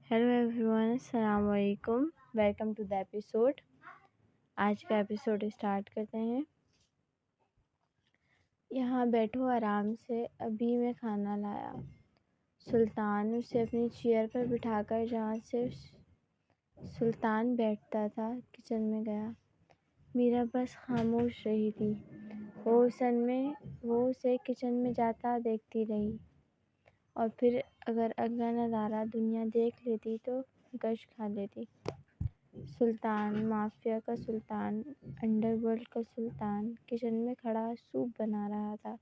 Hello everyone, अस्सलाम वालेकुम। Welcome to the episode. आज का एपिसोड स्टार्ट करते हैं। यहाँ बैठो आराम से, अभी मैं खाना लाया। सुल्तान उसे अपनी चेयर पर बिठाकर जहाँ से सुल्तान बैठता था किचन में गया। मीरा बस खामोश रही थी। वो उसे किचन में जाता देखती रही और फिर अगर अगला नज़ारा दुनिया देख लेती तो गश खा लेती। सुल्तान, माफिया का सुल्तान, अंडरवर्ल्ड का सुल्तान किचन में खड़ा सूप बना रहा था।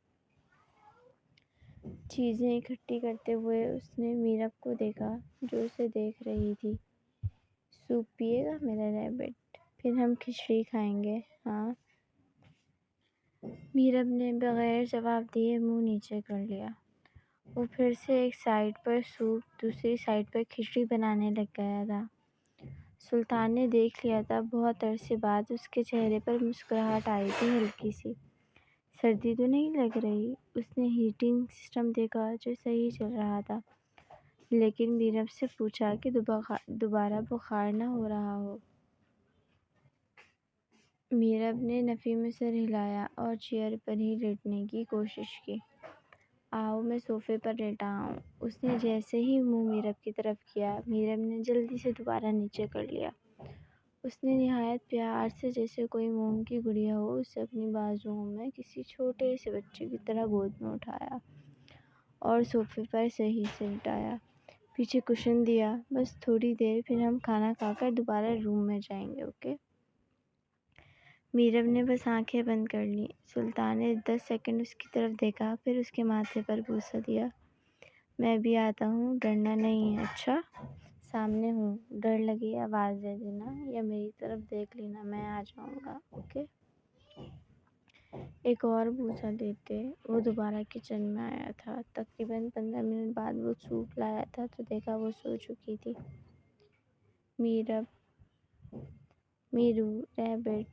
चीज़ें इकट्ठी करते हुए उसने मीरब को देखा जो उसे देख रही थी। सूप पिएगा मेरा रैबिट? फिर हम खिचड़ी खाएंगे, हाँ? मीरब ने बगैर जवाब दिए मुंह नीचे कर लिया। वो फिर से एक साइड पर सूप, दूसरी साइड पर खिचड़ी बनाने लग गया था। सुल्तान ने देख लिया था। बहुत अरसे बाद उसके चेहरे पर मुस्कुराहट आई थी, हल्की सी। सर्दी तो नहीं लग रही? उसने हीटिंग सिस्टम देखा जो सही चल रहा था, लेकिन मीरब से पूछा कि दोबारा बुखार न हो रहा हो। मीरब ने नफ़ी में सर हिलाया और चेयर पर ही लेटने की कोशिश की। आओ, मैं सोफे पर लेटा हूँ। उसने जैसे ही मुंह मीरब की तरफ किया, मीरब ने जल्दी से दोबारा नीचे कर लिया। उसने निहायत प्यार से, जैसे कोई मोम की गुड़िया हो, उसे अपनी बाजुओं में किसी छोटे से बच्चे की तरह गोद में उठाया और सोफे पर सही से लिटाया। पीछे कुशन दिया। बस थोड़ी देर, फिर हम खाना खाकर दोबारा रूम में जाएंगे, ओके? मीरब ने बस आंखें बंद कर ली। सुल्तान ने 10 सेकंड उसकी तरफ देखा, फिर उसके माथे पर बूसा दिया। मैं भी आता हूँ, डरना नहीं है, अच्छा? सामने हूँ, डर लगे आवाज़ दे देना या मेरी तरफ देख लेना, मैं आ जाऊँगा, ओके? एक और बूसा देते वो दोबारा किचन में आया था। तकरीबन 15 मिनट बाद वो सूप लाया था तो देखा वो सो चुकी थी। मीरू, रैबिट।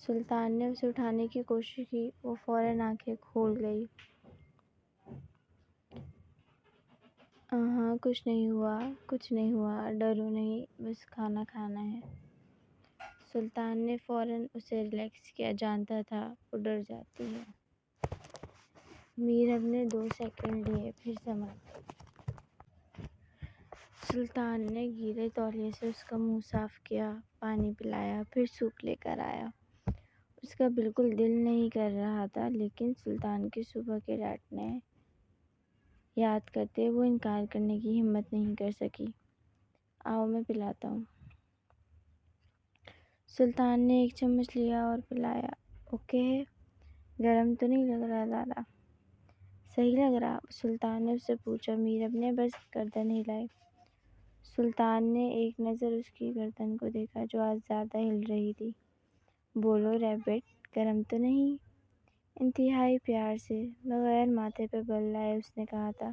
सुल्तान ने उसे उठाने की कोशिश की। वो फौरन आंखें खोल गई। हाँ, कुछ नहीं हुआ, डरो नहीं, बस खाना खाना है। सुल्तान ने फौरन उसे रिलैक्स किया, जानता था वो डर जाती है। मीरब ने 2 सेकंड लिए, फिर समझ। सुल्तान ने गीले तौलिए से उसका मुंह साफ किया, पानी पिलाया, फिर सूप लेकर आया। उसका बिल्कुल दिल नहीं कर रहा था, लेकिन सुल्तान की सुबह के डांटने याद करते वो इनकार करने की हिम्मत नहीं कर सकी। आओ, मैं पिलाता हूँ। सुल्तान ने एक चम्मच लिया और पिलाया। ओके है? गरम तो नहीं लग रहा ज़्यादा? सही लग रहा? सुल्तान ने उससे पूछा। मीरब ने बस गर्दन हिलाई। सुल्तान ने एक नज़र उसकी गर्दन को देखा जो आज ज़्यादा हिल रही थी। बोलो रैबिट, गरम तो नहीं? इंतहाई प्यार से, बगैर माथे पर बल लाए उसने कहा था।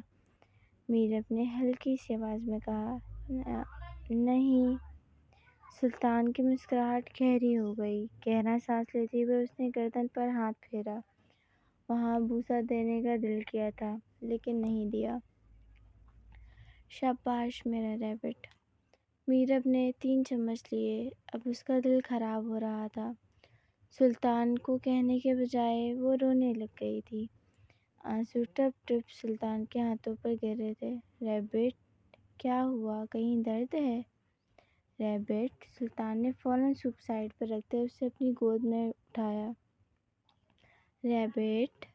मीरब ने हल्की सी आवाज़ में कहा, नहीं। सुल्तान की मुस्कुराहट गहरी हो गई। गहरा सांस लेते हुए उसने गर्दन पर हाथ फेरा। वहाँ बूसा देने का दिल किया था, लेकिन नहीं दिया। शाबाश मेरा रैबिट। मीरब ने 3 चम्मच लिए। अब उसका दिल खराब हो रहा था। सुल्तान को कहने के बजाय वो रोने लग गई थी। आंसू टप टप सुल्तान के हाथों पर गिर रहे थे। रैबिट, क्या हुआ? कहीं दर्द है? रैबिट, सुल्तान ने फौरन सूप साइड पर रखते उसे अपनी गोद में उठाया। रैबिट,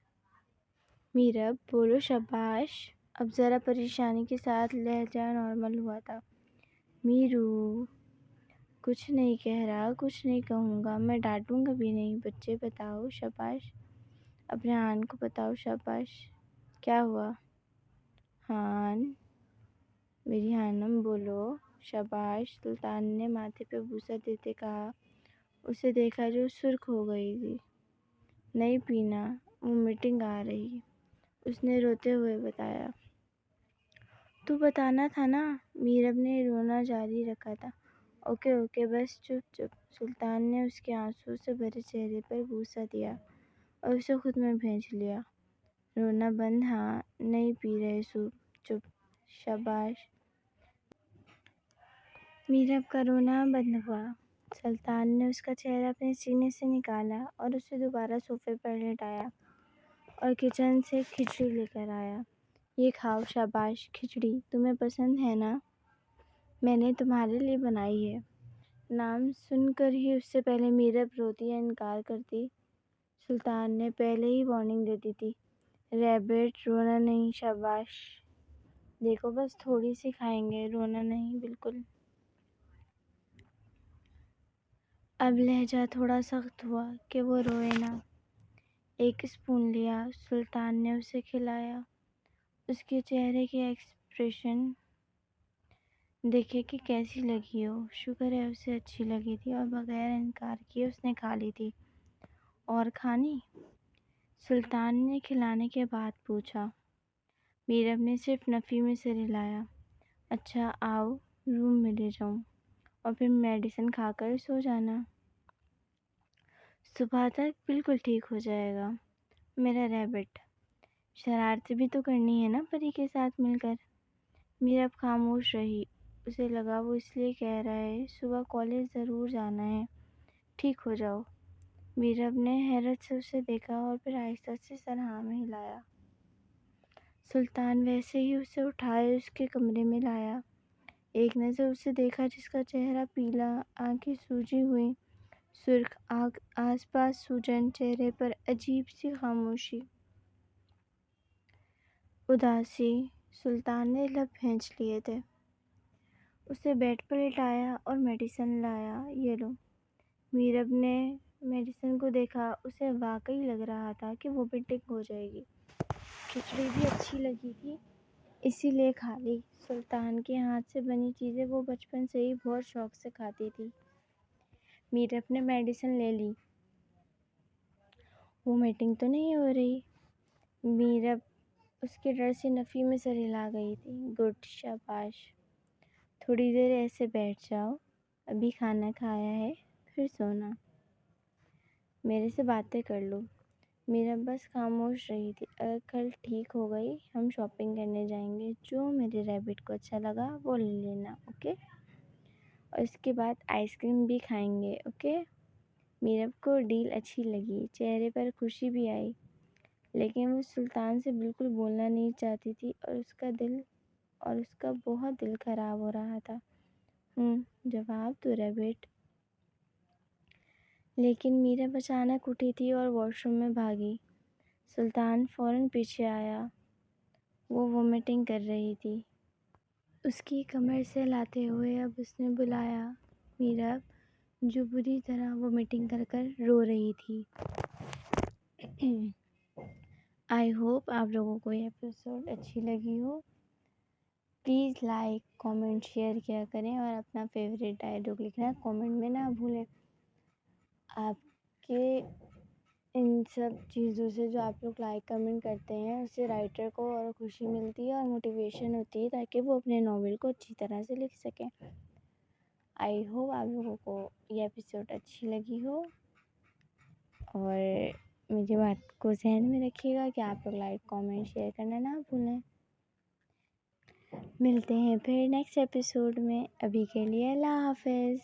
मीरब, बोलो शाबाश। अब ज़रा परेशानी के साथ लहजा नॉर्मल हुआ था। मीरू, कुछ नहीं कह रहा, कुछ नहीं कहूँगा, मैं डांटूंगा भी नहीं। बच्चे बताओ शाबाश, अपने हान को बताओ शाबाश। क्या हुआ? हान, मेरी हानम, बोलो शाबाश। सुल्तान ने माथे पे बूसा देते कहा। उसे देखा जो सुर्ख हो गई थी। नहीं पीना, वो मीटिंग आ रही, उसने रोते हुए बताया। तू बताना था ना। मीरब ने रोना जारी रखा था। ओके ओके, बस चुप चुप। सुल्तान ने उसके आंसू से भरे चेहरे पर बूसा दिया और उसे खुद में भेज लिया। रोना बंद, हाँ? नहीं पी रहे सूप? चुप। शाबाश। मीरब का रोना बंद हुआ। सुल्तान ने उसका चेहरा अपने सीने से निकाला और उसे दोबारा सोफे पर लेटाया और किचन से खिचड़ी लेकर आया। ये खाओ, शाबाश। खिचड़ी तुम्हें पसंद है ना? मैंने तुम्हारे लिए बनाई है। नाम सुनकर ही उससे पहले मीरब रोती या इनकार करती, सुल्तान ने पहले ही वार्निंग दे दी थी। रैबिट, रोना नहीं। शाबाश। देखो, बस थोड़ी सी खाएंगे, रोना नहीं, बिल्कुल। अब लहजा थोड़ा सख्त हुआ कि वो रोए ना। एक स्पून लिया, सुल्तान ने उसे खिलाया। उसके चेहरे के एक्सप्रेशन देखे कि कैसी लगी हो। शुक्र है उसे अच्छी लगी थी और बगैर इनकार किए उसने खा ली थी। और खानी? सुल्तान ने खिलाने के बाद पूछा। मीरब ने सिर्फ नफ़ी में सिर हिलाया। अच्छा, आओ रूम में ले जाऊं और फिर मेडिसिन खाकर सो जाना। सुबह तक बिल्कुल ठीक हो जाएगा मेरा रैबिट। शरारतें भी तो करनी है ना परी के साथ मिलकर। मीरब खामोश रही। उसे लगा वो इसलिए कह रहा है, सुबह कॉलेज ज़रूर जाना है, ठीक हो जाओ। मीरब ने हैरत से उसे देखा और फिर आहिस्ता से सर हाँ में हिलाया। सुल्तान वैसे ही उसे उठाए उसके कमरे में लाया। एक नज़र उसे देखा जिसका चेहरा पीला, आंखें सूजी हुई, सुर्ख आँख, आसपास सूजन, चेहरे पर अजीब सी खामोशी, उदासी। सुल्तान ने लब खींच लिए थे। उसे बेड पर लिटाया और मेडिसिन लाया। ये लो। मीरब ने मेडिसिन को देखा। उसे वाकई लग रहा था कि वो भी ठीक हो जाएगी। खिचड़ी भी अच्छी लगी थी, इसीलिए खा ली। सुल्तान के हाथ से बनी चीज़ें वो बचपन से ही बहुत शौक से खाती थी। मीरब ने मेडिसिन ले ली। वोमिटिंग तो नहीं हो रही? मीरब उसके डर से नफ़ी में सर हिला गई थी। गुड, शाबाश। थोड़ी देर ऐसे बैठ जाओ, अभी खाना खाया है, फिर सोना। मेरे से बातें कर लो। मीरब बस खामोश रही थी। अगर कल ठीक हो गई, हम शॉपिंग करने जाएंगे। जो मेरे रैबिट को अच्छा लगा वो ले लेना, ओके? और इसके बाद आइसक्रीम भी खाएंगे, ओके? मीरब को डील अच्छी लगी, चेहरे पर खुशी भी आई, लेकिन वो सुल्तान से बिल्कुल बोलना नहीं चाहती थी और उसका बहुत दिल खराब हो रहा था। जवाब दो रैबिट। लेकिन मीरब अचानक उठी थी और वॉशरूम में भागी। सुल्तान फ़ौरन पीछे आया। वो वोमिटिंग कर रही थी। उसकी कमर से हिलाते हुए अब उसने बुलाया, मीरब, जो बुरी तरह वोमिटिंग कर कर रो रही थी। आई होप आप लोगों को ये एपिसोड अच्छी लगी हो। प्लीज़ लाइक, कमेंट, शेयर किया करें और अपना फेवरेट डायलॉग लिखना कमेंट में ना भूलें। आपके इन सब चीज़ों से जो आप लोग लाइक कमेंट करते हैं, उससे राइटर को और खुशी मिलती है और मोटिवेशन होती है ताकि वो अपने नॉवेल को अच्छी तरह से लिख सकें। आई होप आप लोगों को ये एपिसोड अच्छी लगी हो और मेरी बात को ध्यान में रखिएगा कि आप लोग लाइक, कमेंट, शेयर करना ना भूलें। मिलते हैं फिर नेक्स्ट एपिसोड में। अभी के लिए अल्लाह हाफ़िज़।